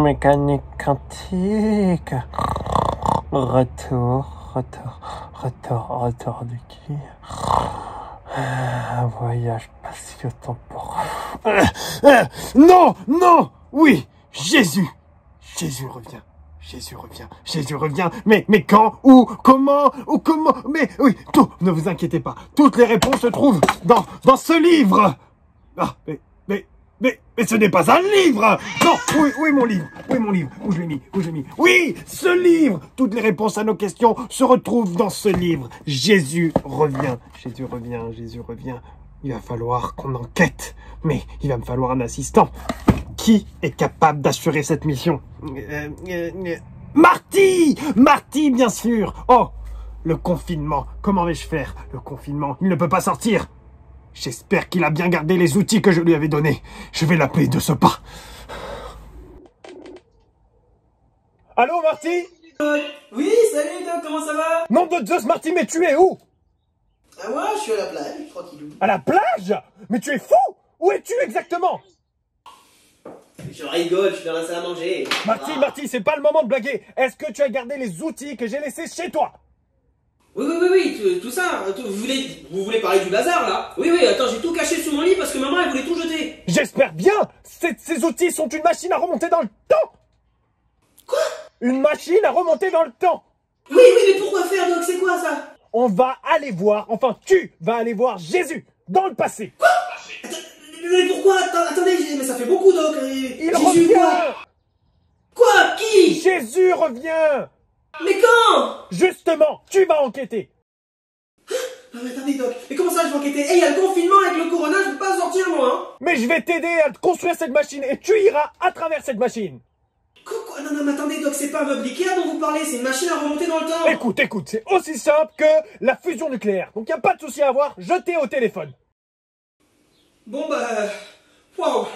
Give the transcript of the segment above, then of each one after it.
Mécanique quantique. Retour de qui? Un voyage spatio-temporel. Non! Oui! Jésus revient. Mais quand? Où? Comment? Mais oui, tout, ne vous inquiétez pas. Toutes les réponses se trouvent dans ce livre. Ah, mais ce n'est pas un livre! Non! Où est mon livre? Où je l'ai mis? Oui! Ce livre! Toutes les réponses à nos questions se retrouvent dans ce livre. Jésus revient. Il va falloir qu'on enquête. Mais il va me falloir un assistant. Qui est capable d'assurer cette mission? Marty, bien sûr! Oh! Le confinement. Comment vais-je faire? Le confinement, il ne peut pas sortir. J'espère qu'il a bien gardé les outils que je lui avais donnés. Je vais l'appeler de ce pas. Allô, Marty? Oui, salut Doc, comment ça va? Nom de Zeus, Marty, mais tu es où? Ah moi, je suis à la plage, tranquillou. À la plage? Mais tu es fou? Où es-tu exactement? Je rigole, je suis dans la salle à manger. Marty, c'est pas le moment de blaguer. Est-ce que tu as gardé les outils que j'ai laissés chez toi? Oui, tout ça. Vous voulez parler du bazar, là? Oui, attends, j'ai tout caché sous mon lit parce que maman, elle voulait tout jeter. J'espère bien. Ces outils sont une machine à remonter dans le temps. Quoi? Une machine à remonter dans le temps. Oui, mais pourquoi faire, Doc? C'est quoi, ça? On va aller voir, enfin tu vas aller voir Jésus dans le passé. Quoi? Mais pourquoi? Attendez, mais ça fait beaucoup, Doc. Il Jésus, revient. Quoi? Qui? Jésus revient. Mais quand? Justement, tu vas enquêter. Ah, mais attendez, Doc, mais comment ça je vais enquêter? Il y a le confinement avec le corona, je peux pas sortir, moi, hein? Mais je vais t'aider à construire cette machine et tu iras à travers cette machine. Quoi? Non, mais attendez, Doc, c'est pas un meuble Ikea dont vous parlez, c'est une machine à remonter dans le temps. Écoute, c'est aussi simple que la fusion nucléaire. Donc y a pas de souci à avoir, je t'ai au téléphone. Bon, waouh.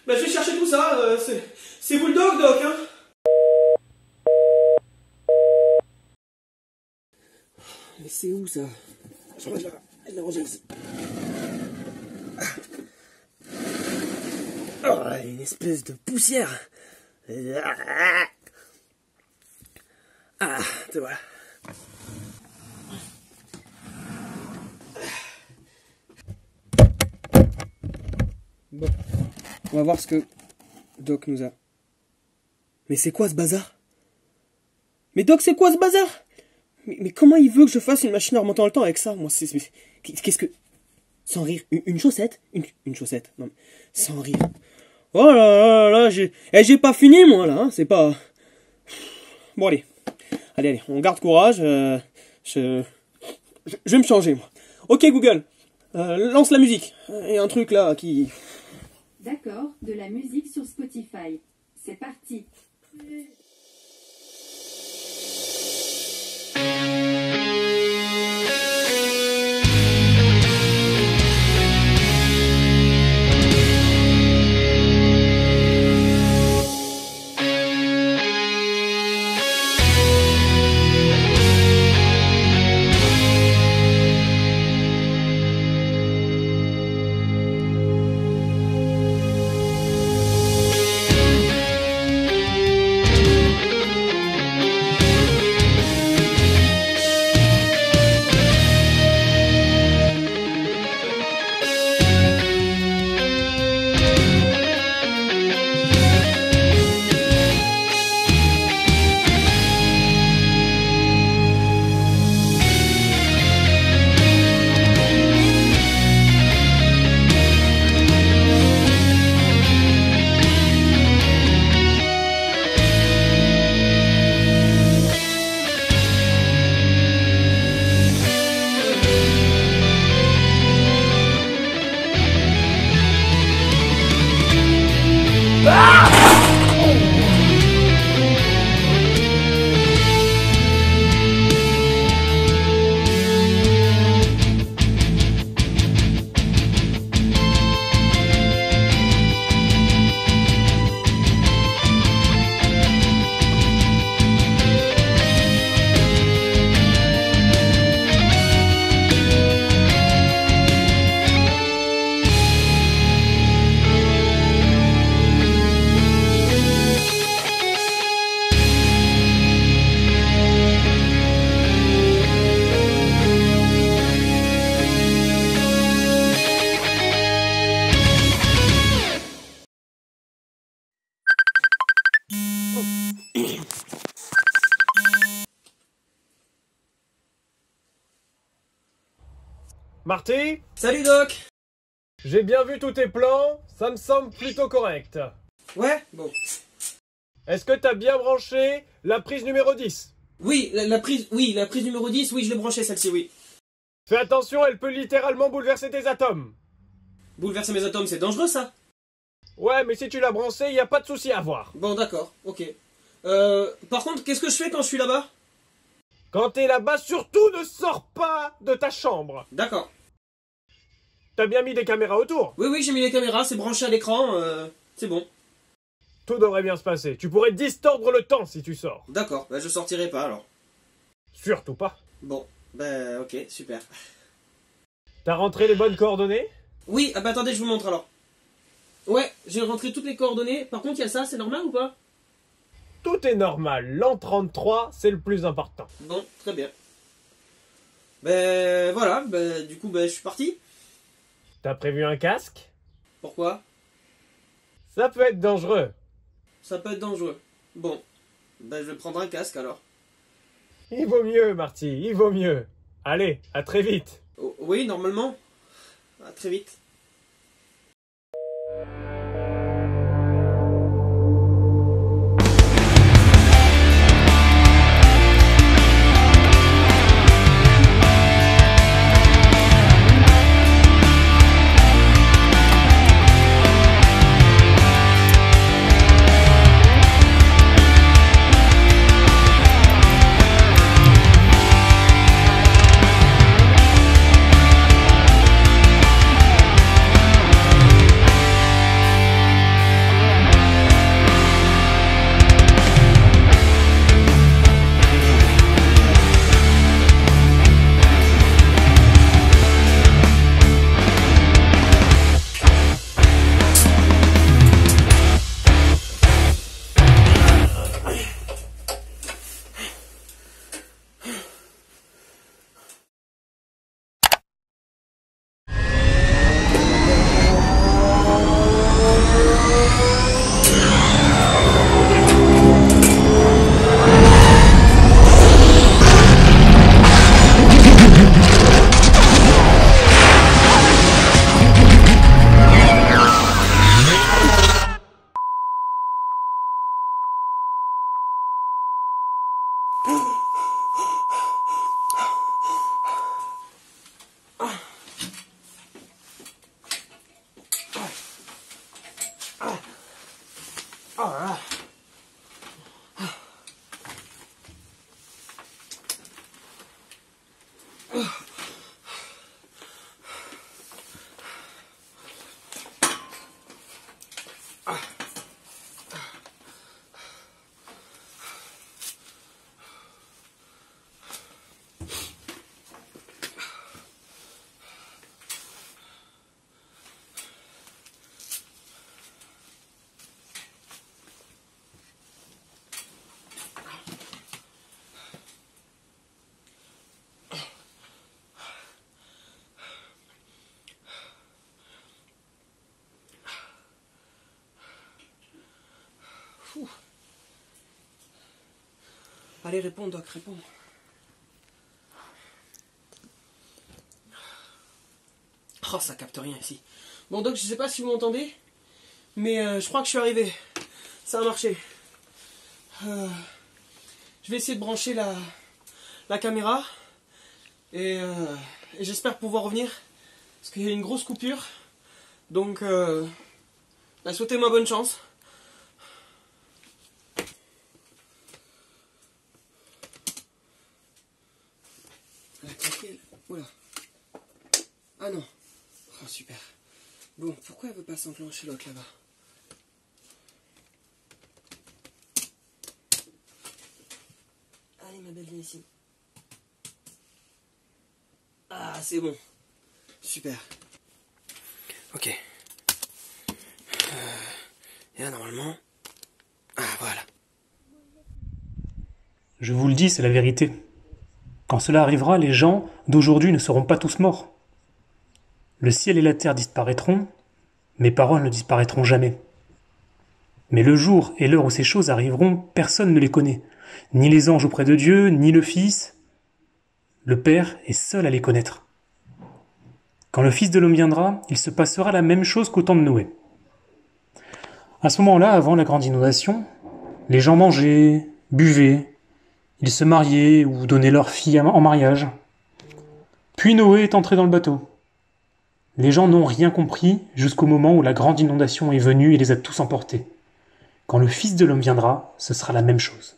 Je vais chercher tout ça, c'est vous le Doc, hein? Mais c'est où, ça? Je regarde la rangeuse. Oh, une espèce de poussière. Ah, te voilà. Bon, on va voir ce que Doc nous a. Mais c'est quoi ce bazar? Mais Doc, c'est quoi ce bazar? Mais comment il veut que je fasse une machine à remonter dans le temps avec ça? Moi, qu'est-ce que... Sans rire, une chaussette? Une chaussette, non, sans rire. Oh là, j'ai pas fini, moi, là, hein, c'est pas... Bon, allez, on garde courage, je vais me changer, moi. Ok, Google, lance la musique. Il y a un truc, là, qui... D'accord, de la musique sur Spotify. C'est parti. Marty? Salut Doc. J'ai bien vu tous tes plans, ça me semble plutôt correct. Ouais, bon. Est-ce que t'as bien branché la prise numéro 10? Oui, la prise numéro 10, oui, je l'ai branchée celle-ci, oui. Fais attention, elle peut littéralement bouleverser tes atomes. Bouleverser mes atomes, c'est dangereux ça? Ouais, mais si tu l'as branché, y a pas de souci à avoir. Bon, d'accord, ok. Par contre, qu'est-ce que je fais quand je suis là-bas? Quand t'es là-bas, surtout ne sors pas de ta chambre. D'accord. T'as bien mis des caméras autour? Oui, oui, j'ai mis les caméras, c'est branché à l'écran, c'est bon. Tout devrait bien se passer. Tu pourrais distordre le temps si tu sors. D'accord, bah je sortirai pas alors. Surtout pas. Bon, bah ok, super. T'as rentré les bonnes coordonnées? Oui, ah bah attendez, je vous montre alors. Ouais, j'ai rentré toutes les coordonnées. Par contre, il y a ça, c'est normal ou pas? Tout est normal. L'an 33, c'est le plus important. Bon, très bien. Ben voilà, ben du coup, ben je suis parti. T'as prévu un casque? Pourquoi? Ça peut être dangereux. Ça peut être dangereux. Bon, ben je vais prendre un casque alors. Il vaut mieux, Marty, il vaut mieux. Allez, à très vite. Oh, oui, normalement. À très vite. Allez, réponds, Doc, réponds. Oh, ça capte rien ici. Bon, Doc, je sais pas si vous m'entendez, mais je crois que je suis arrivé. Ça a marché. Je vais essayer de brancher la caméra et j'espère pouvoir revenir parce qu'il y a une grosse coupure. Donc, souhaitez-moi bonne chance. Oula. Ah non. Oh super. Bon, pourquoi elle veut pas s'enclencher l'autre là-bas? Allez ma belle, viens ici. Ah c'est bon. Super. Ok. Et là normalement... Ah voilà. Je vous le dis, c'est la vérité. Quand cela arrivera, les gens d'aujourd'hui ne seront pas tous morts. Le ciel et la terre disparaîtront, mes paroles ne disparaîtront jamais. Mais le jour et l'heure où ces choses arriveront, personne ne les connaît. Ni les anges auprès de Dieu, ni le Fils. Le Père est seul à les connaître. Quand le Fils de l'homme viendra, il se passera la même chose qu'au temps de Noé. À ce moment-là, avant la grande inondation, les gens mangeaient, buvaient, ils se mariaient ou donnaient leur fille en mariage. Puis Noé est entré dans le bateau. Les gens n'ont rien compris jusqu'au moment où la grande inondation est venue et les a tous emportés. Quand le Fils de l'homme viendra, ce sera la même chose.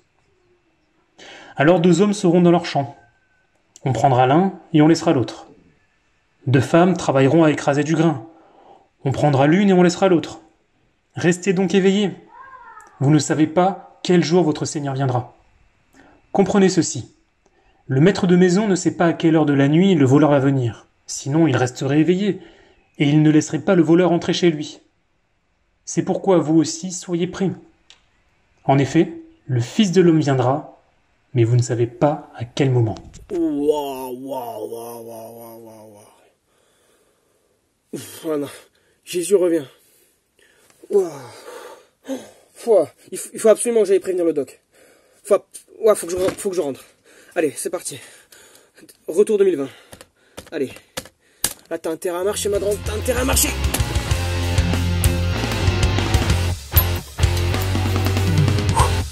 Alors 2 hommes seront dans leur champ. On prendra l'un et on laissera l'autre. 2 femmes travailleront à écraser du grain. On prendra l'une et on laissera l'autre. Restez donc éveillés. Vous ne savez pas quel jour votre Seigneur viendra. Comprenez ceci. Le maître de maison ne sait pas à quelle heure de la nuit le voleur va venir. Sinon, il resterait éveillé, et il ne laisserait pas le voleur entrer chez lui. C'est pourquoi vous aussi soyez prêts. En effet, le Fils de l'homme viendra, mais vous ne savez pas à quel moment. Voilà. Jésus revient. Il faut absolument que j'aille prévenir le doc. Faut que je rentre. Allez, c'est parti. Retour 2020. Allez. Là, t'as intérêt à marcher, ma grande. T'as intérêt à marcher.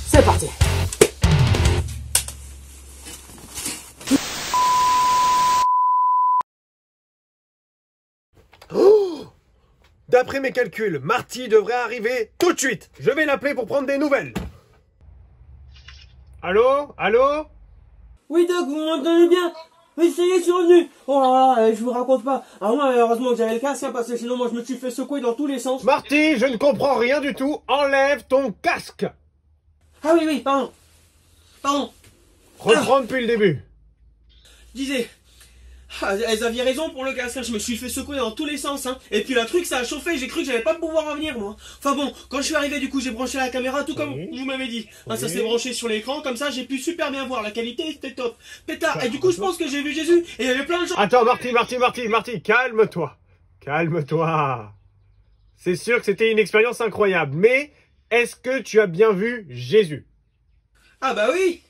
C'est parti. D'après mes calculs, Marty devrait arriver tout de suite. Je vais l'appeler pour prendre des nouvelles. Allô? Allô? Oui, Doc, vous m'entendez bien? Oui, ça y est, je suis revenu. Oh là là, je vous raconte pas. Alors moi, heureusement que j'avais le casque, parce que sinon, moi, je me suis fait secouer dans tous les sens. Marty, je ne comprends rien du tout. Enlève ton casque. Ah oui, pardon. Reprends depuis le début. Je disais... elles avaient raison pour le casque, je me suis fait secouer dans tous les sens, hein. Et puis le truc, ça a chauffé, j'ai cru que j'allais pas pouvoir revenir, moi. Enfin bon, quand je suis arrivé, du coup, j'ai branché la caméra, tout comme vous m'avez dit. Ah, ça s'est branché sur l'écran, comme ça, j'ai pu super bien voir, la qualité était top. Pétard, et du coup, je pense que j'ai vu Jésus, et il y avait plein de gens... Attends, Marty, calme-toi. Calme-toi. C'est sûr que c'était une expérience incroyable, mais est-ce que tu as bien vu Jésus? Ah bah oui.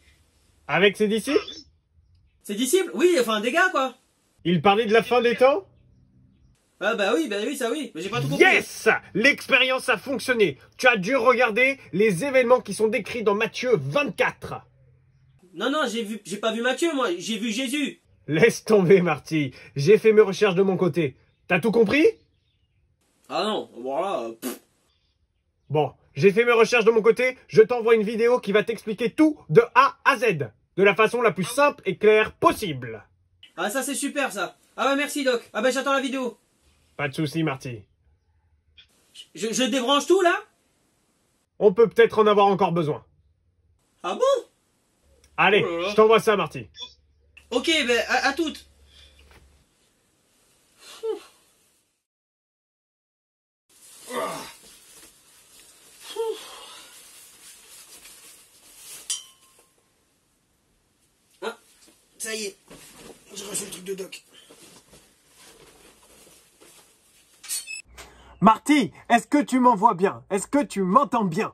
Avec ses disciples? Ses disciples? Oui, enfin, des gars, quoi. Il parlait de la fin des temps? Ah bah oui, ça oui, mais j'ai pas tout compris. Yes! L'expérience a fonctionné. Tu as dû regarder les événements qui sont décrits dans Matthieu 24. Non, j'ai pas vu Matthieu, moi, j'ai vu Jésus. Laisse tomber, Marty. J'ai fait mes recherches de mon côté. T'as tout compris? Ah non, voilà. Bon, j'ai fait mes recherches de mon côté. Je t'envoie une vidéo qui va t'expliquer tout de A à Z. De la façon la plus simple et claire possible. Ah ça c'est super ça. Ah bah merci Doc. Ah bah j'attends la vidéo. Pas de soucis, Marty. Je débranche tout là? On peut peut-être en avoir encore besoin. Ah bon? Allez, oh là là. Je t'envoie ça, Marty. Ok, ben à toutes. Ah, ça y est. J'ai reçu le truc de Doc. Marty, est-ce que tu m'envoies bien? Est-ce que tu m'entends bien?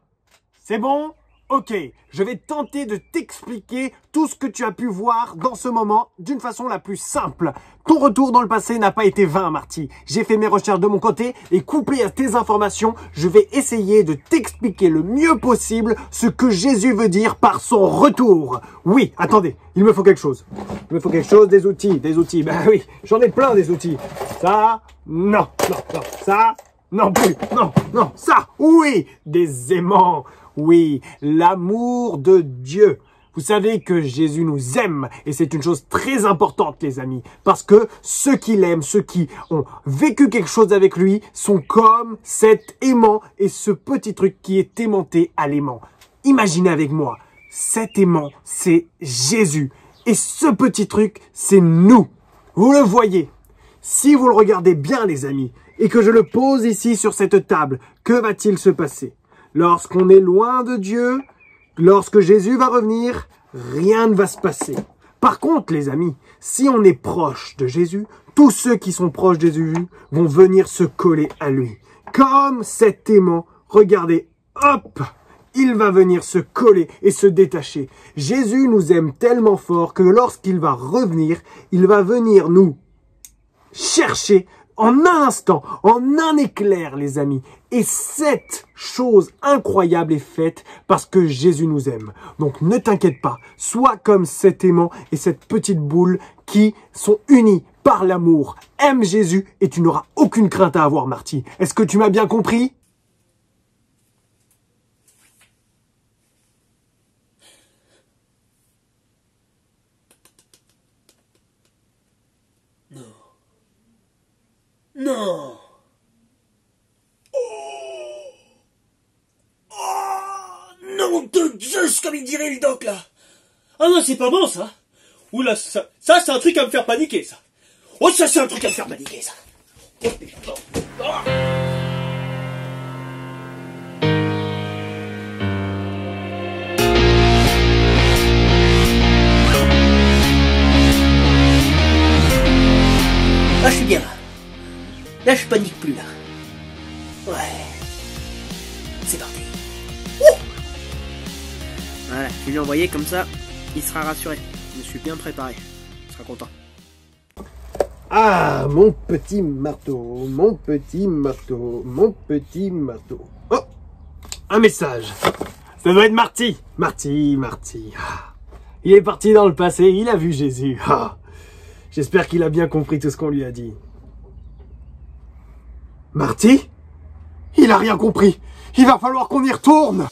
C'est bon? Ok, je vais tenter de t'expliquer tout ce que tu as pu voir dans ce moment d'une façon la plus simple. Ton retour dans le passé n'a pas été vain, Marty. J'ai fait mes recherches de mon côté et couplé à tes informations, je vais essayer de t'expliquer le mieux possible ce que Jésus veut dire par son retour. Oui, attendez, il me faut quelque chose. Il me faut quelque chose, des outils. Ben oui, j'en ai plein des outils. Ça, non, ça, non plus, non, ça, oui, des aimants. Oui, l'amour de Dieu. Vous savez que Jésus nous aime et c'est une chose très importante, les amis, parce que ceux qui l'aiment, ceux qui ont vécu quelque chose avec lui, sont comme cet aimant et ce petit truc qui est aimanté à l'aimant. Imaginez avec moi, cet aimant, c'est Jésus et ce petit truc, c'est nous. Vous le voyez. Si vous le regardez bien, les amis, et que je le pose ici sur cette table, que va-t-il se passer? Lorsqu'on est loin de Dieu, lorsque Jésus va revenir, rien ne va se passer. Par contre, les amis, si on est proche de Jésus, tous ceux qui sont proches de Jésus vont venir se coller à lui. Comme cet aimant, regardez, hop, il va venir se coller et se détacher. Jésus nous aime tellement fort que lorsqu'il va revenir, il va venir nous chercher en un instant, en un éclair, les amis. Et cette chose incroyable est faite parce que Jésus nous aime. Donc ne t'inquiète pas, sois comme cet aimant et cette petite boule qui sont unis par l'amour. Aime Jésus et tu n'auras aucune crainte à avoir, Marty. Est-ce que tu m'as bien compris ? Non. Nom de Zeus, comme il dirait le doc, là. Ah non, c'est pas bon, ça. Oula, ça c'est un truc à me faire paniquer, ça. Oh, ça, c'est un truc à me faire paniquer, ça. Oh, putain. Ah. Là, je suis bien, là. Là, je panique plus, là. Ouais. C'est parti. Voilà, je vais lui envoyer comme ça, il sera rassuré. Je me suis bien préparé. Il sera content. Ah, mon petit marteau, mon petit marteau, mon petit marteau. Oh, un message. Ça doit être Marty. Marty. Ah. Il est parti dans le passé, il a vu Jésus. Ah. J'espère qu'il a bien compris tout ce qu'on lui a dit. Marty? Il a rien compris. Il va falloir qu'on y retourne.